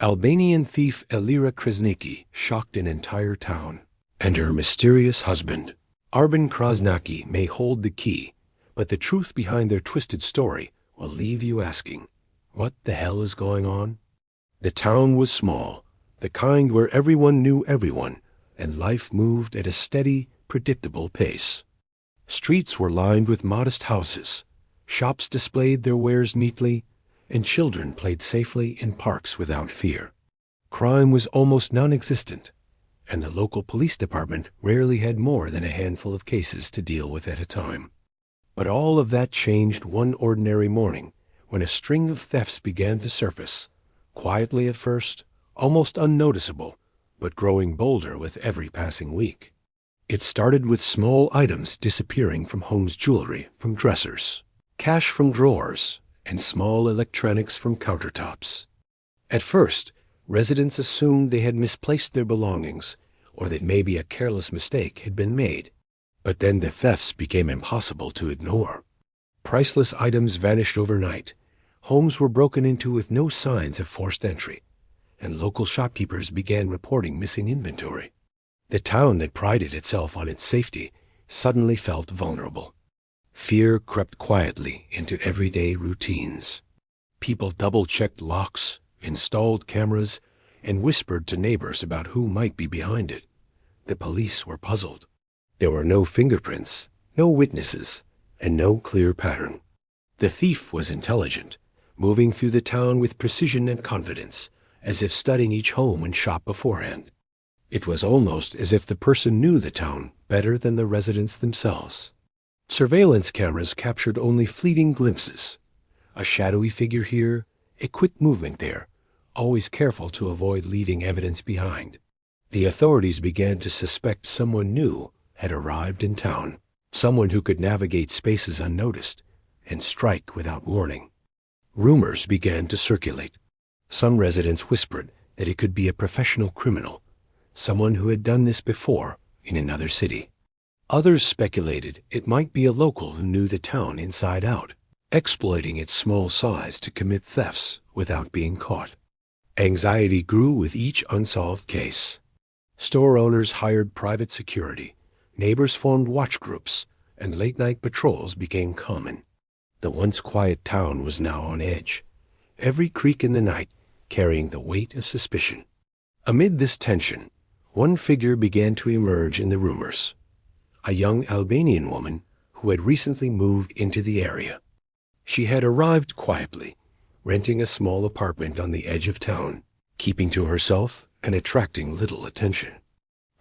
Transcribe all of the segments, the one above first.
Albanian thief Elira Krasniqi shocked an entire town. And her mysterious husband, Arben Krasniqi, may hold the key, but the truth behind their twisted story will leave you asking, what the hell is going on? The town was small, the kind where everyone knew everyone, and life moved at a steady, predictable pace. Streets were lined with modest houses, shops displayed their wares neatly, and children played safely in parks without fear. Crime was almost non-existent, and the local police department rarely had more than a handful of cases to deal with at a time. But all of that changed one ordinary morning when a string of thefts began to surface, quietly at first, almost unnoticeable, but growing bolder with every passing week. It started with small items disappearing from homes, jewelry from dressers, cash from drawers, and small electronics from countertops. At first, residents assumed they had misplaced their belongings, or that maybe a careless mistake had been made. But then the thefts became impossible to ignore. Priceless items vanished overnight, homes were broken into with no signs of forced entry, and local shopkeepers began reporting missing inventory. The town that prided itself on its safety suddenly felt vulnerable. Fear crept quietly into everyday routines. People double-checked locks, installed cameras, and whispered to neighbors about who might be behind it. The police were puzzled. There were no fingerprints, no witnesses, and no clear pattern. The thief was intelligent, moving through the town with precision and confidence, as if studying each home and shop beforehand. It was almost as if the person knew the town better than the residents themselves. Surveillance cameras captured only fleeting glimpses. A shadowy figure here, a quick movement there, always careful to avoid leaving evidence behind. The authorities began to suspect someone new had arrived in town, someone who could navigate spaces unnoticed and strike without warning. Rumors began to circulate. Some residents whispered that it could be a professional criminal, someone who had done this before in another city. Others speculated it might be a local who knew the town inside out, exploiting its small size to commit thefts without being caught. Anxiety grew with each unsolved case. Store owners hired private security, neighbors formed watch groups, and late-night patrols became common. The once quiet town was now on edge, every creak in the night carrying the weight of suspicion. Amid this tension, one figure began to emerge in the rumors. A young Albanian woman who had recently moved into the area. She had arrived quietly, renting a small apartment on the edge of town, keeping to herself and attracting little attention.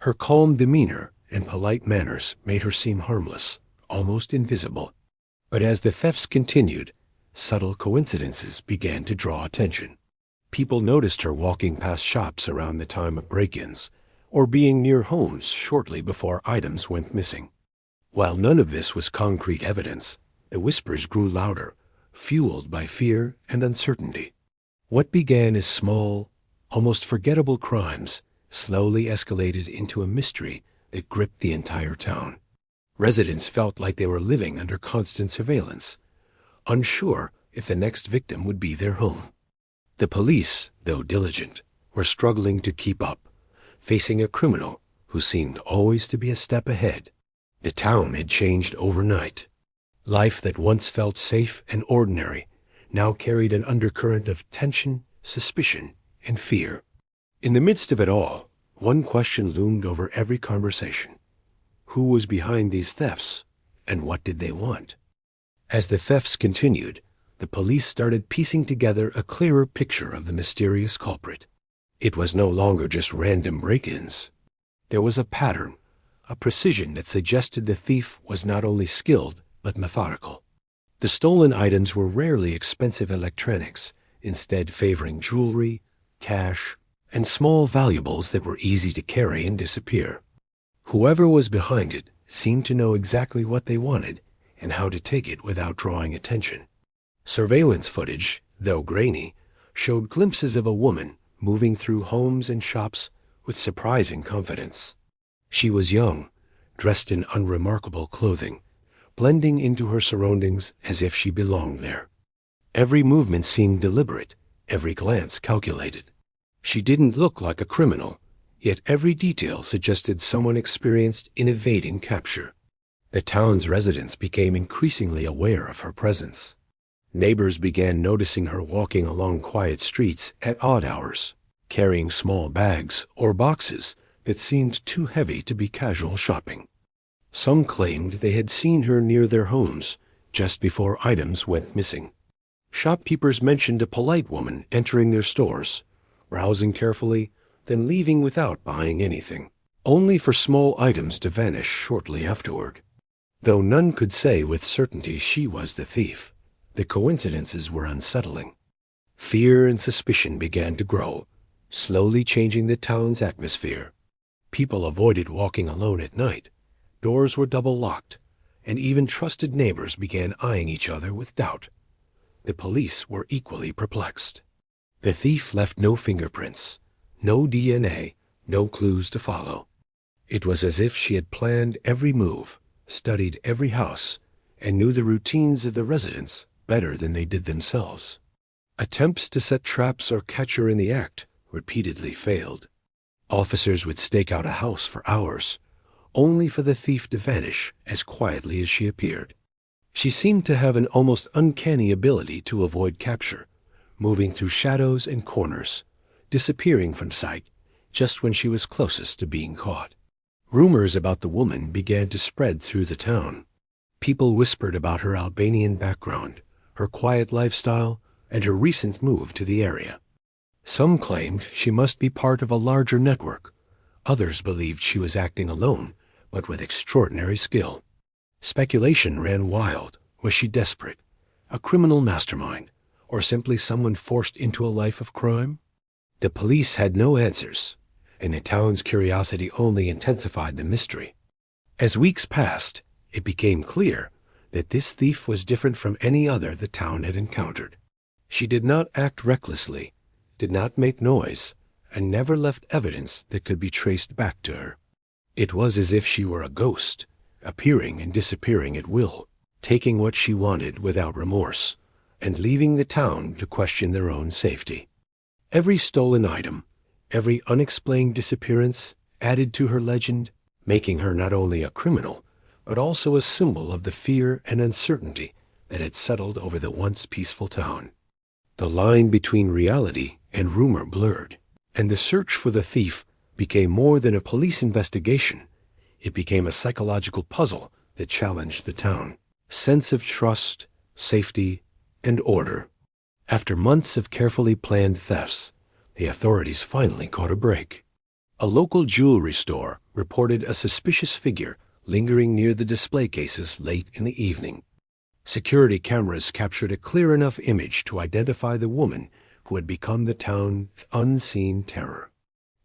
Her calm demeanor and polite manners made her seem harmless, almost invisible. But as the thefts continued, subtle coincidences began to draw attention. People noticed her walking past shops around the time of break-ins, or being near homes shortly before items went missing. While none of this was concrete evidence, the whispers grew louder, fueled by fear and uncertainty. What began as small, almost forgettable crimes slowly escalated into a mystery that gripped the entire town. Residents felt like they were living under constant surveillance, unsure if the next victim would be their home. The police, though diligent, were struggling to keep up, facing a criminal who seemed always to be a step ahead. The town had changed overnight. Life that once felt safe and ordinary now carried an undercurrent of tension, suspicion, and fear. In the midst of it all, one question loomed over every conversation. Who was behind these thefts, and what did they want? As the thefts continued, the police started piecing together a clearer picture of the mysterious culprit. It was no longer just random break-ins. There was a pattern, a precision that suggested the thief was not only skilled, but methodical. The stolen items were rarely expensive electronics, instead favoring jewelry, cash, and small valuables that were easy to carry and disappear. Whoever was behind it seemed to know exactly what they wanted and how to take it without drawing attention. Surveillance footage, though grainy, showed glimpses of a woman moving through homes and shops with surprising confidence. She was young, dressed in unremarkable clothing, blending into her surroundings as if she belonged there. Every movement seemed deliberate, every glance calculated. She didn't look like a criminal, yet every detail suggested someone experienced in evading capture. The town's residents became increasingly aware of her presence. Neighbors began noticing her walking along quiet streets at odd hours, carrying small bags or boxes that seemed too heavy to be casual shopping. Some claimed they had seen her near their homes just before items went missing. Shopkeepers mentioned a polite woman entering their stores, browsing carefully, then leaving without buying anything, only for small items to vanish shortly afterward. Though none could say with certainty she was the thief, the coincidences were unsettling. Fear and suspicion began to grow, slowly changing the town's atmosphere. People avoided walking alone at night, doors were double-locked, and even trusted neighbors began eyeing each other with doubt. The police were equally perplexed. The thief left no fingerprints, no DNA, no clues to follow. It was as if she had planned every move, studied every house, and knew the routines of the residents better than they did themselves. Attempts to set traps or catch her in the act repeatedly failed. Officers would stake out a house for hours, only for the thief to vanish as quietly as she appeared. She seemed to have an almost uncanny ability to avoid capture, moving through shadows and corners, disappearing from sight just when she was closest to being caught. Rumors about the woman began to spread through the town. People whispered about her Albanian background, her quiet lifestyle, and her recent move to the area. Some claimed she must be part of a larger network. Others believed she was acting alone, but with extraordinary skill. Speculation ran wild. Was she desperate, a criminal mastermind, or simply someone forced into a life of crime? The police had no answers, and the town's curiosity only intensified the mystery. As weeks passed, it became clear that this thief was different from any other the town had encountered. She did not act recklessly, did not make noise, and never left evidence that could be traced back to her. It was as if she were a ghost, appearing and disappearing at will, taking what she wanted without remorse, and leaving the town to question their own safety. Every stolen item, every unexplained disappearance added to her legend, making her not only a criminal, but also a symbol of the fear and uncertainty that had settled over the once peaceful town. The line between reality and rumor blurred, and the search for the thief became more than a police investigation. It became a psychological puzzle that challenged the town. Sense of trust, safety, and order. After months of carefully planned thefts, the authorities finally caught a break. A local jewelry store reported a suspicious figure lingering near the display cases late in the evening. Security cameras captured a clear enough image to identify the woman who had become the town's unseen terror.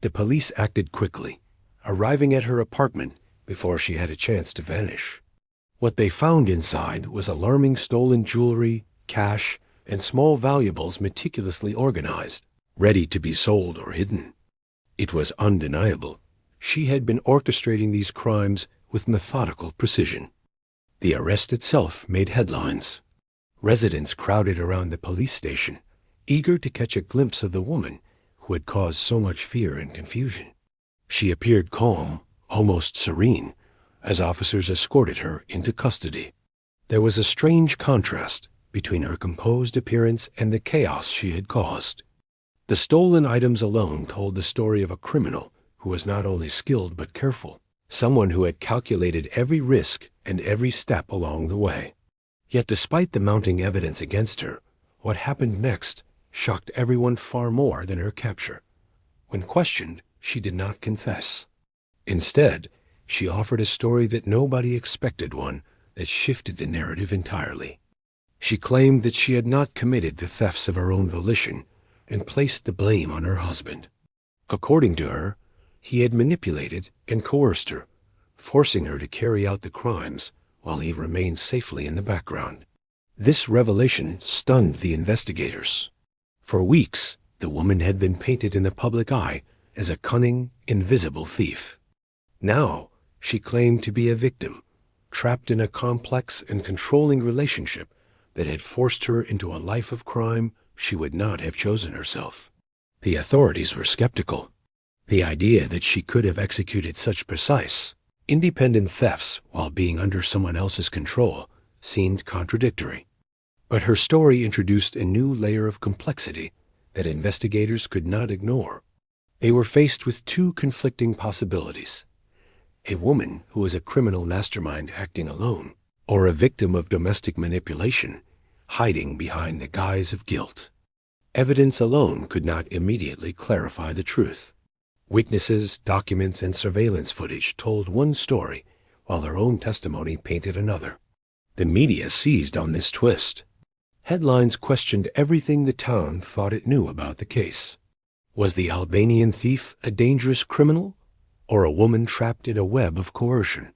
The police acted quickly, arriving at her apartment before she had a chance to vanish. What they found inside was alarming stolen jewelry, cash, and small valuables meticulously organized, ready to be sold or hidden. It was undeniable. She had been orchestrating these crimes with methodical precision. The arrest itself made headlines. Residents crowded around the police station, eager to catch a glimpse of the woman who had caused so much fear and confusion. She appeared calm, almost serene, as officers escorted her into custody. There was a strange contrast between her composed appearance and the chaos she had caused. The stolen items alone told the story of a criminal who was not only skilled but careful, someone who had calculated every risk and every step along the way. Yet despite the mounting evidence against her, what happened next shocked everyone far more than her capture. When questioned, she did not confess. Instead, she offered a story that nobody expected, one that shifted the narrative entirely. She claimed that she had not committed the thefts of her own volition and placed the blame on her husband. According to her, he had manipulated and coerced her, forcing her to carry out the crimes while he remained safely in the background. This revelation stunned the investigators. For weeks, the woman had been painted in the public eye as a cunning, invisible thief. Now, she claimed to be a victim, trapped in a complex and controlling relationship that had forced her into a life of crime she would not have chosen herself. The authorities were skeptical. The idea that she could have executed such precise, independent thefts while being under someone else's control seemed contradictory. But her story introduced a new layer of complexity that investigators could not ignore. They were faced with two conflicting possibilities: a woman who was a criminal mastermind acting alone, or a victim of domestic manipulation, hiding behind the guise of guilt. Evidence alone could not immediately clarify the truth. Witnesses, documents, and surveillance footage told one story, while their own testimony painted another. The media seized on this twist. Headlines questioned everything the town thought it knew about the case. Was the Albanian thief a dangerous criminal, or a woman trapped in a web of coercion?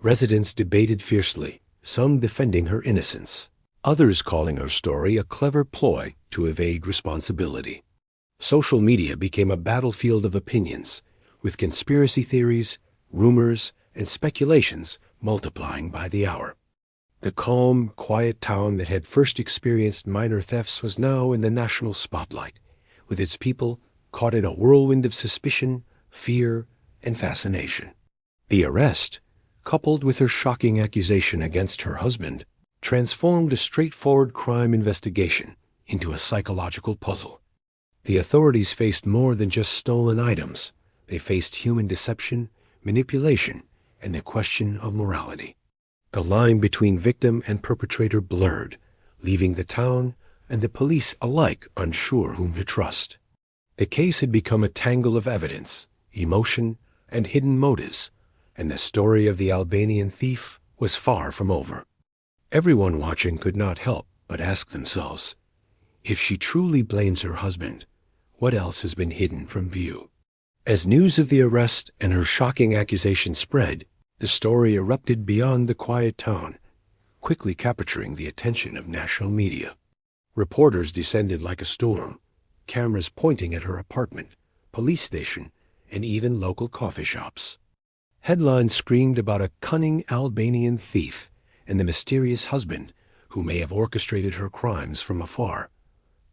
Residents debated fiercely, some defending her innocence, others calling her story a clever ploy to evade responsibility. Social media became a battlefield of opinions, with conspiracy theories, rumors, and speculations multiplying by the hour. The calm, quiet town that had first experienced minor thefts was now in the national spotlight, with its people caught in a whirlwind of suspicion, fear, and fascination. The arrest, coupled with her shocking accusation against her husband, transformed a straightforward crime investigation into a psychological puzzle. The authorities faced more than just stolen items. They faced human deception, manipulation, and the question of morality. The line between victim and perpetrator blurred, leaving the town and the police alike unsure whom to trust. The case had become a tangle of evidence, emotion, and hidden motives, and the story of the Albanian thief was far from over. Everyone watching could not help but ask themselves, if she truly blames her husband, what else has been hidden from view? As news of the arrest and her shocking accusation spread, the story erupted beyond the quiet town, quickly capturing the attention of national media. Reporters descended like a storm, cameras pointing at her apartment, police station, and even local coffee shops. Headlines screamed about a cunning Albanian thief and the mysterious husband who may have orchestrated her crimes from afar.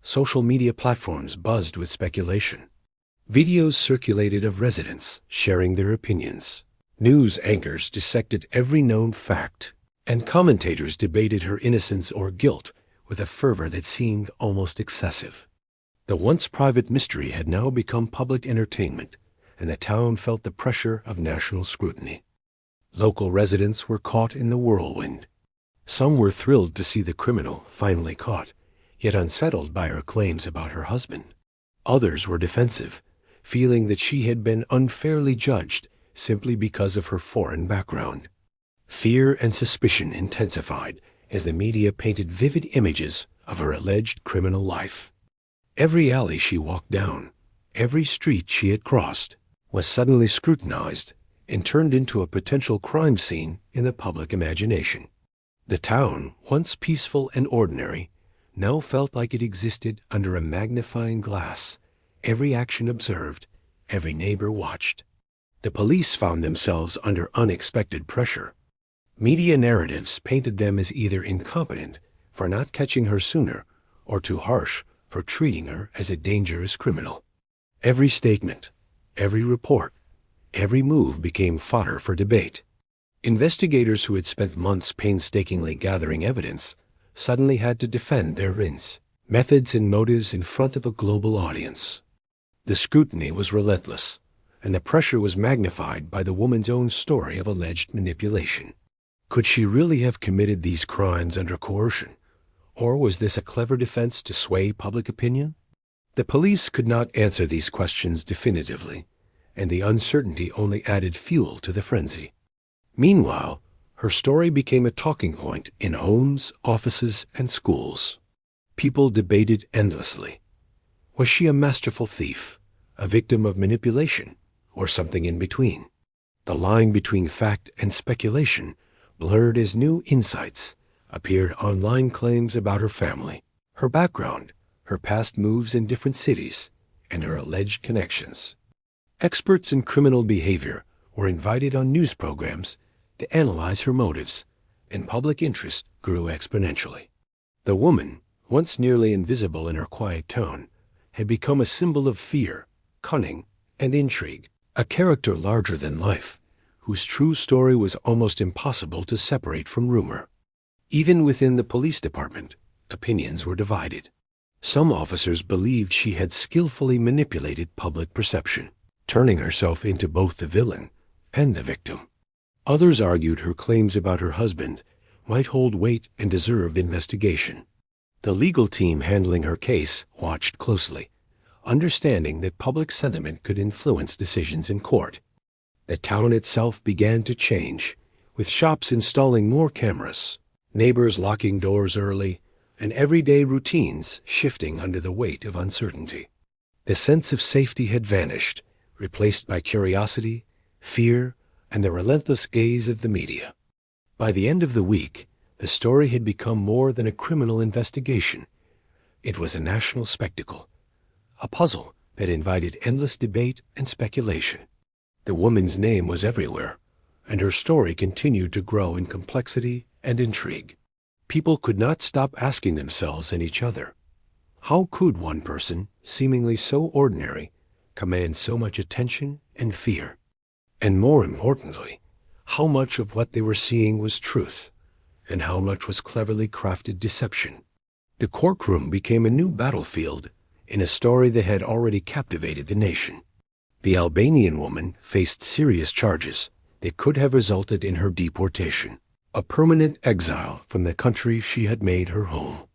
Social media platforms buzzed with speculation. Videos circulated of residents sharing their opinions. News anchors dissected every known fact, and commentators debated her innocence or guilt with a fervor that seemed almost excessive. The once private mystery had now become public entertainment, and the town felt the pressure of national scrutiny. Local residents were caught in the whirlwind. Some were thrilled to see the criminal finally caught, yet unsettled by her claims about her husband. Others were defensive, feeling that she had been unfairly judged simply because of her foreign background. Fear and suspicion intensified as the media painted vivid images of her alleged criminal life. Every alley she walked down, every street she had crossed, was suddenly scrutinized and turned into a potential crime scene in the public imagination. The town, once peaceful and ordinary, now felt like it existed under a magnifying glass, every action observed, every neighbor watched. The police found themselves under unexpected pressure. Media narratives painted them as either incompetent for not catching her sooner or too harsh for treating her as a dangerous criminal. Every statement, every report, every move became fodder for debate. Investigators who had spent months painstakingly gathering evidence suddenly had to defend their methods and motives in front of a global audience. The scrutiny was relentless, and the pressure was magnified by the woman's own story of alleged manipulation. Could she really have committed these crimes under coercion, or was this a clever defense to sway public opinion? The police could not answer these questions definitively, and the uncertainty only added fuel to the frenzy. Meanwhile, her story became a talking point in homes, offices, and schools. People debated endlessly. Was she a masterful thief, a victim of manipulation, or something in between? The line between fact and speculation blurred as new insights appeared. Online claims about her family, her background, her past moves in different cities, and her alleged connections. Experts in criminal behavior were invited on news programs to analyze her motives, and public interest grew exponentially. The woman, once nearly invisible in her quiet town, had become a symbol of fear, cunning, and intrigue, a character larger than life, whose true story was almost impossible to separate from rumor. Even within the police department, opinions were divided. Some officers believed she had skillfully manipulated public perception, turning herself into both the villain and the victim. Others argued her claims about her husband might hold weight and deserved investigation. The legal team handling her case watched closely, understanding that public sentiment could influence decisions in court. The town itself began to change, with shops installing more cameras, neighbors locking doors early, and everyday routines shifting under the weight of uncertainty. The sense of safety had vanished, replaced by curiosity, fear, and the relentless gaze of the media. By the end of the week, the story had become more than a criminal investigation. It was a national spectacle, a puzzle that invited endless debate and speculation. The woman's name was everywhere, and her story continued to grow in complexity and intrigue. People could not stop asking themselves and each other, how could one person, seemingly so ordinary, command so much attention and fear? And more importantly, how much of what they were seeing was truth, and how much was cleverly crafted deception? The courtroom became a new battlefield in a story that had already captivated the nation. The Albanian woman faced serious charges that could have resulted in her deportation, a permanent exile from the country she had made her home.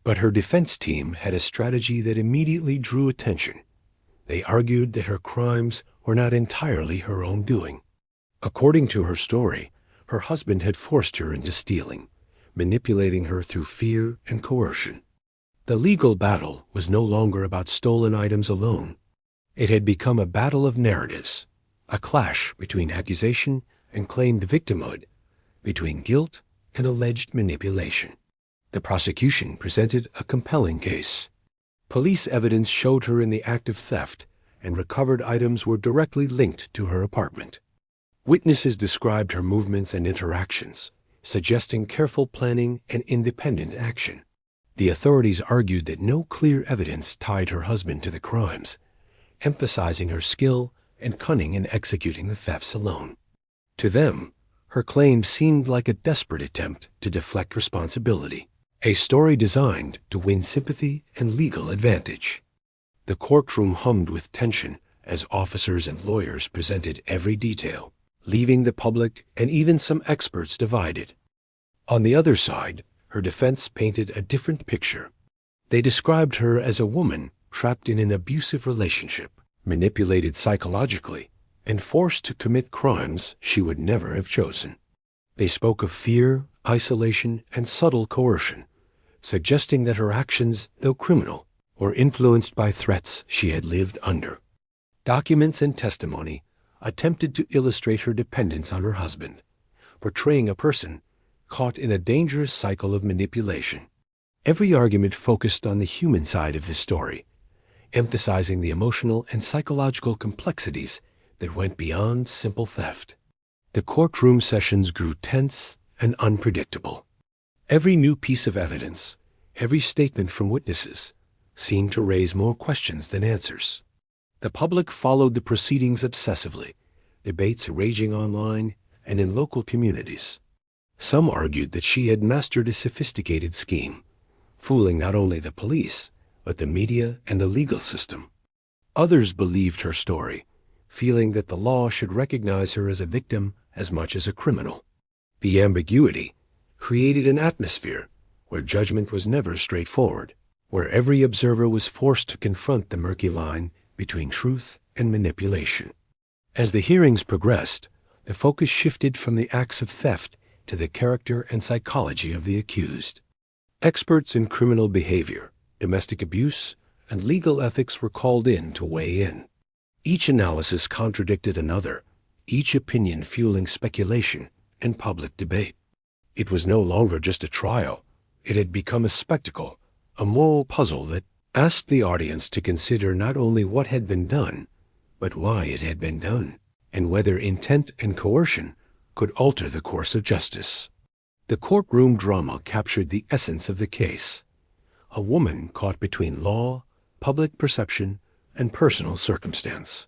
But her defense team had a strategy that immediately drew attention. They argued that her crimes were not entirely her own doing. According to her story, her husband had forced her into stealing, manipulating her through fear and coercion. The legal battle was no longer about stolen items alone. It had become a battle of narratives, a clash between accusation and claimed victimhood, between guilt and alleged manipulation. The prosecution presented a compelling case. Police evidence showed her in the act of theft, and recovered items were directly linked to her apartment. Witnesses described her movements and interactions, suggesting careful planning and independent action. The authorities argued that no clear evidence tied her husband to the crimes, emphasizing her skill and cunning in executing the thefts alone. To them, her claim seemed like a desperate attempt to deflect responsibility, a story designed to win sympathy and legal advantage. The courtroom hummed with tension as officers and lawyers presented every detail, leaving the public and even some experts divided. On the other side, her defense painted a different picture. They described her as a woman trapped in an abusive relationship, manipulated psychologically, and forced to commit crimes she would never have chosen. They spoke of fear, isolation, and subtle coercion, suggesting that her actions, though criminal, were influenced by threats she had lived under. Documents and testimony attempted to illustrate her dependence on her husband, portraying a person caught in a dangerous cycle of manipulation. Every argument focused on the human side of the story, emphasizing the emotional and psychological complexities that went beyond simple theft. The courtroom sessions grew tense and unpredictable. Every new piece of evidence, every statement from witnesses, seemed to raise more questions than answers. The public followed the proceedings obsessively, debates raging online and in local communities. Some argued that she had mastered a sophisticated scheme, fooling not only the police, but the media and the legal system. Others believed her story, feeling that the law should recognize her as a victim as much as a criminal. The ambiguity created an atmosphere where judgment was never straightforward, where every observer was forced to confront the murky line between truth and manipulation. As the hearings progressed, the focus shifted from the acts of theft to the character and psychology of the accused. Experts in criminal behavior, domestic abuse, and legal ethics were called in to weigh in. Each analysis contradicted another, each opinion fueling speculation and public debate. It was no longer just a trial. It had become a spectacle, a moral puzzle that asked the audience to consider not only what had been done, but why it had been done, and whether intent and coercion could alter the course of justice. The courtroom drama captured the essence of the case. A woman caught between law, public perception, and personal circumstance.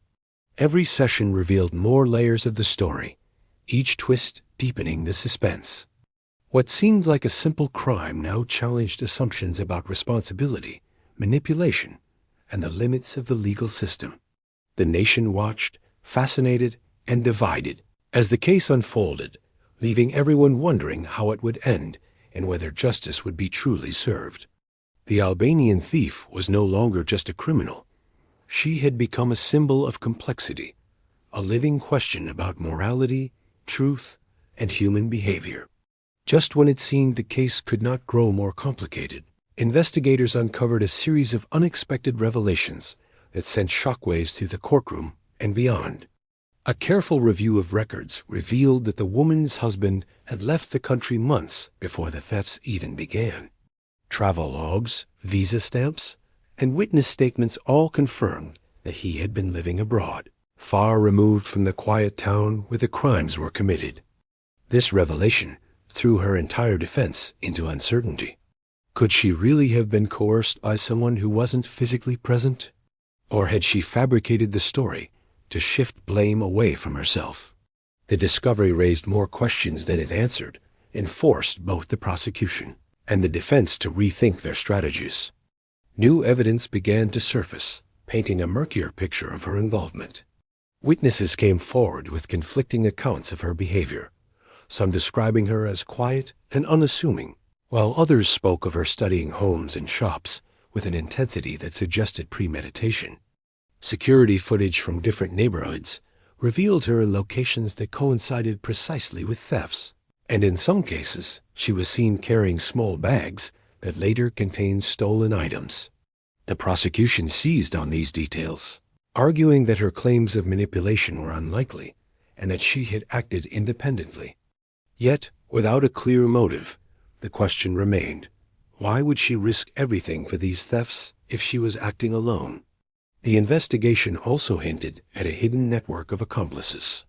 Every session revealed more layers of the story, each twist deepening the suspense. What seemed like a simple crime now challenged assumptions about responsibility, manipulation, and the limits of the legal system. The nation watched, fascinated, and divided as the case unfolded, leaving everyone wondering how it would end and whether justice would be truly served. The Albanian thief was no longer just a criminal. She had become a symbol of complexity, a living question about morality, truth, and human behavior. Just when it seemed the case could not grow more complicated, investigators uncovered a series of unexpected revelations that sent shockwaves through the courtroom and beyond. A careful review of records revealed that the woman's husband had left the country months before the thefts even began. Travel logs, visa stamps, and witness statements all confirmed that he had been living abroad, far removed from the quiet town where the crimes were committed. This revelation threw her entire defense into uncertainty. Could she really have been coerced by someone who wasn't physically present? Or had she fabricated the story to shift blame away from herself? The discovery raised more questions than it answered and forced both the prosecution and the defense to rethink their strategies. New evidence began to surface, painting a murkier picture of her involvement. Witnesses came forward with conflicting accounts of her behavior, some describing her as quiet and unassuming, while others spoke of her studying homes and shops with an intensity that suggested premeditation. Security footage from different neighborhoods revealed her in locations that coincided precisely with thefts, and in some cases she was seen carrying small bags that later contained stolen items. The prosecution seized on these details, arguing that her claims of manipulation were unlikely and that she had acted independently. Yet, without a clear motive, the question remained: why would she risk everything for these thefts if she was acting alone? The investigation also hinted at a hidden network of accomplices.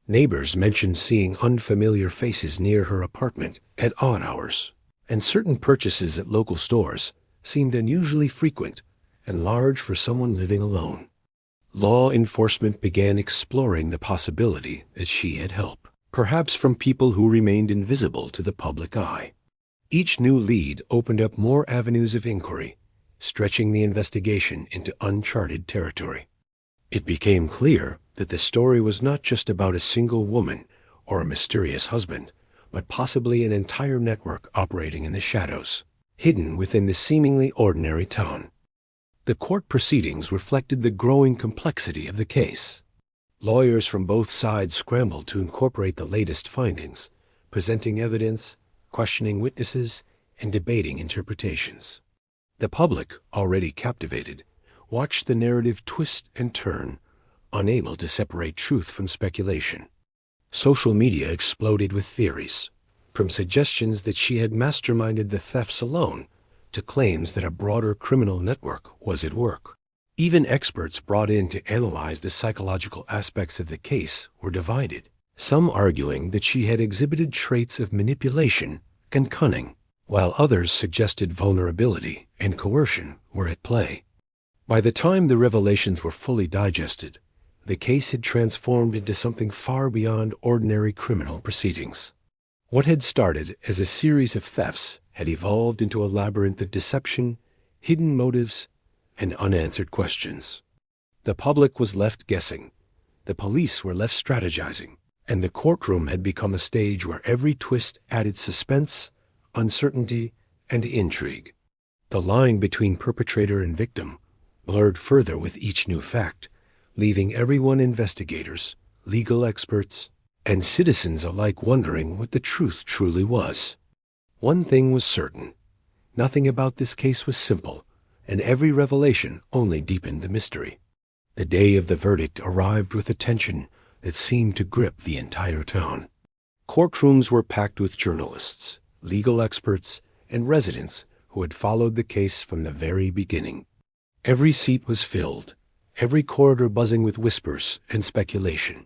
Neighbors mentioned seeing unfamiliar faces near her apartment at odd hours, and certain purchases at local stores seemed unusually frequent and large for someone living alone. Law enforcement began exploring the possibility that she had help, perhaps from people who remained invisible to the public eye. Each new lead opened up more avenues of inquiry, stretching the investigation into uncharted territory. It became clear that the story was not just about a single woman or a mysterious husband, but possibly an entire network operating in the shadows, hidden within the seemingly ordinary town. The court proceedings reflected the growing complexity of the case. Lawyers from both sides scrambled to incorporate the latest findings, presenting evidence, questioning witnesses, and debating interpretations. The public, already captivated, watched the narrative twist and turn, unable to separate truth from speculation. Social media exploded with theories, from suggestions that she had masterminded the thefts alone to claims that a broader criminal network was at work. Even experts brought in to analyze the psychological aspects of the case were divided, some arguing that she had exhibited traits of manipulation and cunning, while others suggested vulnerability and coercion were at play. By the time the revelations were fully digested, the case had transformed into something far beyond ordinary criminal proceedings. What had started as a series of thefts had evolved into a labyrinth of deception, hidden motives, and unanswered questions. The public was left guessing, the police were left strategizing, and the courtroom had become a stage where every twist added suspense, uncertainty, and intrigue. The line between perpetrator and victim blurred further with each new fact, leaving everyone, investigators, legal experts, and citizens alike, wondering what the truth truly was. One thing was certain: nothing about this case was simple, and every revelation only deepened the mystery. The day of the verdict arrived with a tension that seemed to grip the entire town. Courtrooms were packed with journalists, legal experts, and residents who had followed the case from the very beginning. Every seat was filled, every corridor buzzing with whispers and speculation.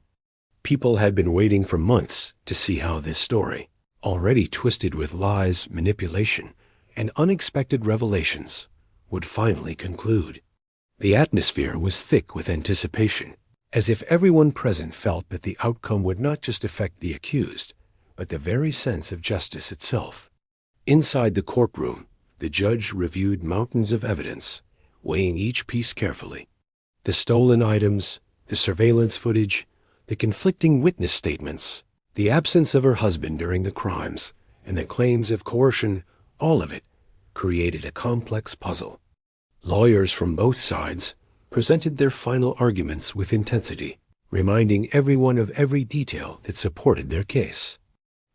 People had been waiting for months to see how this story, already twisted with lies, manipulation, and unexpected revelations, would finally conclude. The atmosphere was thick with anticipation, as if everyone present felt that the outcome would not just affect the accused, but the very sense of justice itself. Inside the courtroom, the judge reviewed mountains of evidence, weighing each piece carefully. The stolen items, the surveillance footage, the conflicting witness statements, the absence of her husband during the crimes, and the claims of coercion, all of it created a complex puzzle. Lawyers from both sides presented their final arguments with intensity, reminding everyone of every detail that supported their case.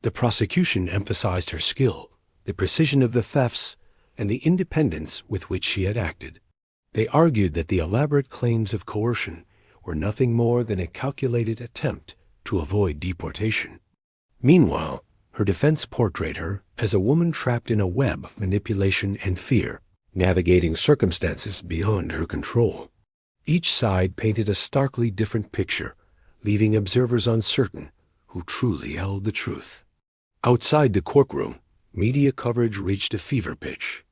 The prosecution emphasized her skill, the precision of the thefts, and the independence with which she had acted. They argued that the elaborate claims of coercion were nothing more than a calculated attempt to avoid deportation. Meanwhile, her defense portrayed her as a woman trapped in a web of manipulation and fear, navigating circumstances beyond her control. Each side painted a starkly different picture, leaving observers uncertain who truly held the truth. Outside the courtroom, media coverage reached a fever pitch.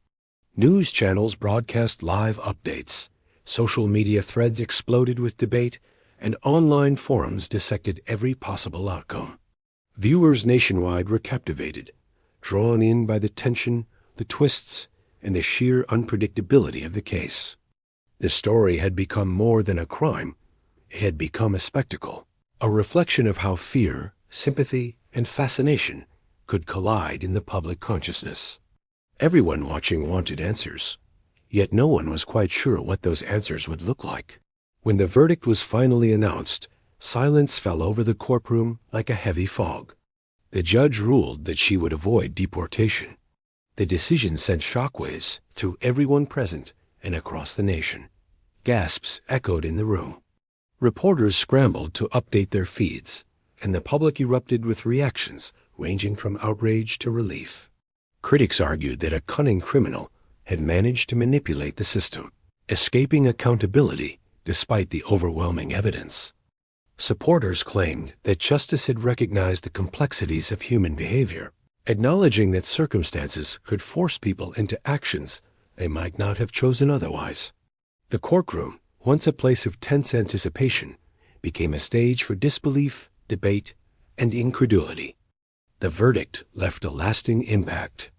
News channels broadcast live updates, social media threads exploded with debate, and online forums dissected every possible outcome. Viewers nationwide were captivated, drawn in by the tension, the twists, and the sheer unpredictability of the case. The story had become more than a crime. It had become a spectacle, a reflection of how fear, sympathy, and fascination could collide in the public consciousness. Everyone watching wanted answers, yet no one was quite sure what those answers would look like. When the verdict was finally announced, silence fell over the courtroom like a heavy fog. The judge ruled that she would avoid deportation. The decision sent shockwaves through everyone present and across the nation. Gasps echoed in the room. Reporters scrambled to update their feeds, and the public erupted with reactions ranging from outrage to relief. Critics argued that a cunning criminal had managed to manipulate the system, escaping accountability despite the overwhelming evidence. Supporters claimed that justice had recognized the complexities of human behavior, acknowledging that circumstances could force people into actions they might not have chosen otherwise. The courtroom, once a place of tense anticipation, became a stage for disbelief, debate, and incredulity. The verdict left a lasting impact.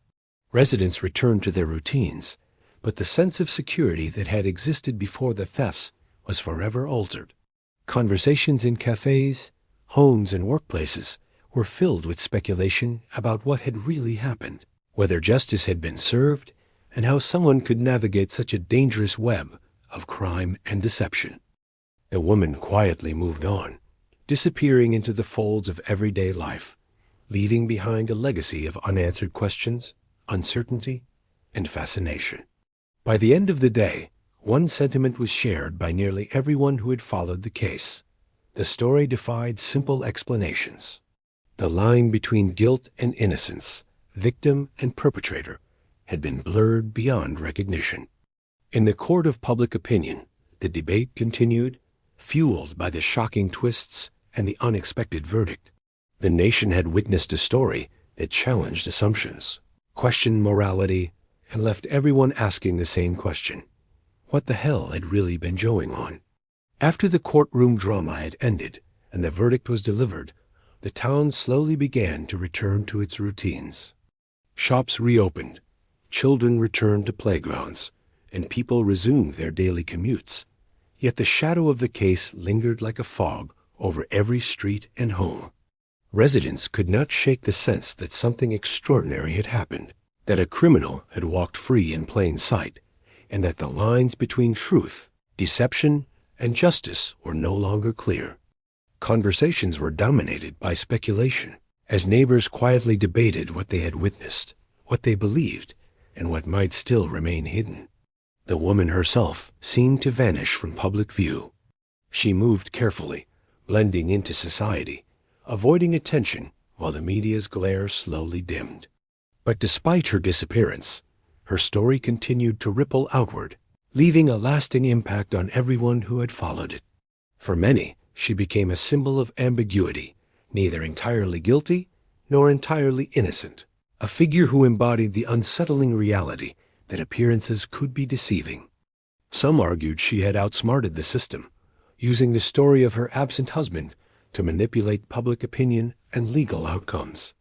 Residents returned to their routines, but the sense of security that had existed before the thefts was forever altered. Conversations in cafes, homes, and workplaces were filled with speculation about what had really happened, whether justice had been served, and how someone could navigate such a dangerous web of crime and deception. The woman quietly moved on, disappearing into the folds of everyday life, leaving behind a legacy of unanswered questions, uncertainty, and fascination. By the end of the day, one sentiment was shared by nearly everyone who had followed the case. The story defied simple explanations. The line between guilt and innocence, victim and perpetrator, had been blurred beyond recognition. In the court of public opinion, the debate continued, fueled by the shocking twists and the unexpected verdict. The nation had witnessed a story that challenged assumptions, questioned morality, and left everyone asking the same question: what the hell had really been going on? After the courtroom drama had ended and the verdict was delivered, the town slowly began to return to its routines. Shops reopened, children returned to playgrounds, and people resumed their daily commutes. Yet the shadow of the case lingered like a fog over every street and home. Residents could not shake the sense that something extraordinary had happened, that a criminal had walked free in plain sight, and that the lines between truth, deception, and justice were no longer clear. Conversations were dominated by speculation, as neighbors quietly debated what they had witnessed, what they believed, and what might still remain hidden. The woman herself seemed to vanish from public view. She moved carefully, blending into society, avoiding attention while the media's glare slowly dimmed. But despite her disappearance, her story continued to ripple outward, leaving a lasting impact on everyone who had followed it. For many, she became a symbol of ambiguity, neither entirely guilty nor entirely innocent, a figure who embodied the unsettling reality that appearances could be deceiving. Some argued she had outsmarted the system, using the story of her absent husband to manipulate public opinion and legal outcomes.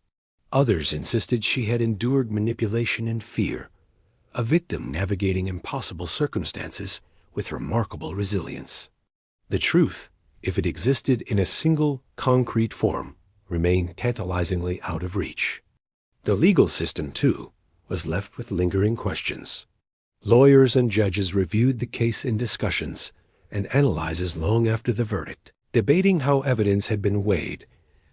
Others insisted she had endured manipulation and fear, a victim navigating impossible circumstances with remarkable resilience. The truth, if it existed in a single, concrete form, remained tantalizingly out of reach. The legal system, too, was left with lingering questions. Lawyers and judges reviewed the case in discussions and analyses long after the verdict, debating how evidence had been weighed,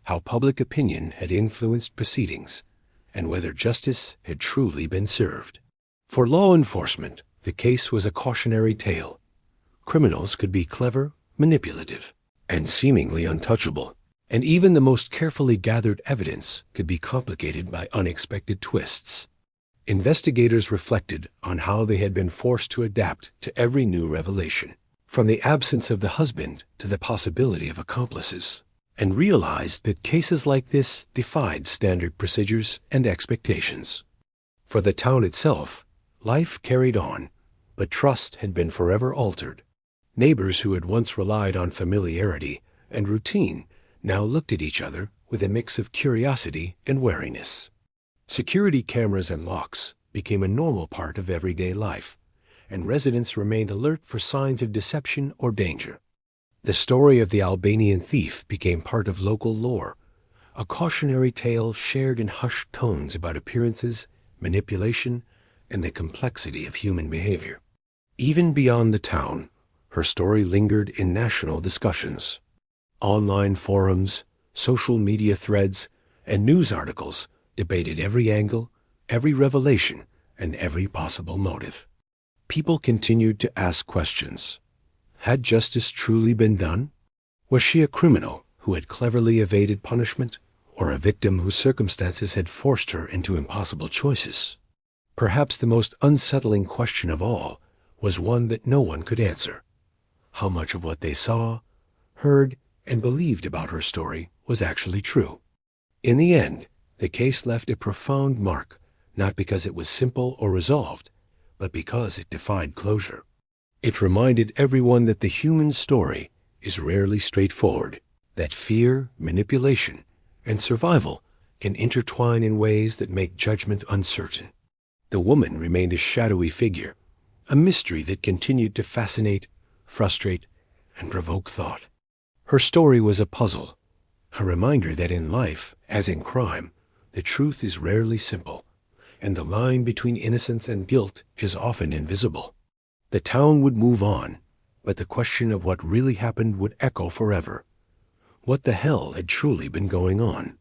how public opinion had influenced proceedings, and whether justice had truly been served. For law enforcement, the case was a cautionary tale. Criminals could be clever, manipulative, and seemingly untouchable, and even the most carefully gathered evidence could be complicated by unexpected twists. Investigators reflected on how they had been forced to adapt to every new revelation, from the absence of the husband to the possibility of accomplices, and realized that cases like this defied standard procedures and expectations. For the town itself, life carried on, but trust had been forever altered. Neighbors who had once relied on familiarity and routine now looked at each other with a mix of curiosity and wariness. Security cameras and locks became a normal part of everyday life, and residents remained alert for signs of deception or danger. The story of the Albanian thief became part of local lore, a cautionary tale shared in hushed tones about appearances, manipulation, and the complexity of human behavior. Even beyond the town, her story lingered in national discussions. Online forums, social media threads, and news articles debated every angle, every revelation, and every possible motive. People continued to ask questions. Had justice truly been done? Was she a criminal who had cleverly evaded punishment, or a victim whose circumstances had forced her into impossible choices? Perhaps the most unsettling question of all was one that no one could answer. How much of what they saw, heard, and believed about her story was actually true? In the end, the case left a profound mark, not because it was simple or resolved, but because it defied closure. It reminded everyone that the human story is rarely straightforward, that fear, manipulation, and survival can intertwine in ways that make judgment uncertain. The woman remained a shadowy figure, a mystery that continued to fascinate, frustrate, and provoke thought. Her story was a puzzle, a reminder that in life, as in crime, the truth is rarely simple, and the line between innocence and guilt is often invisible. The town would move on, but the question of what really happened would echo forever. What the hell had truly been going on?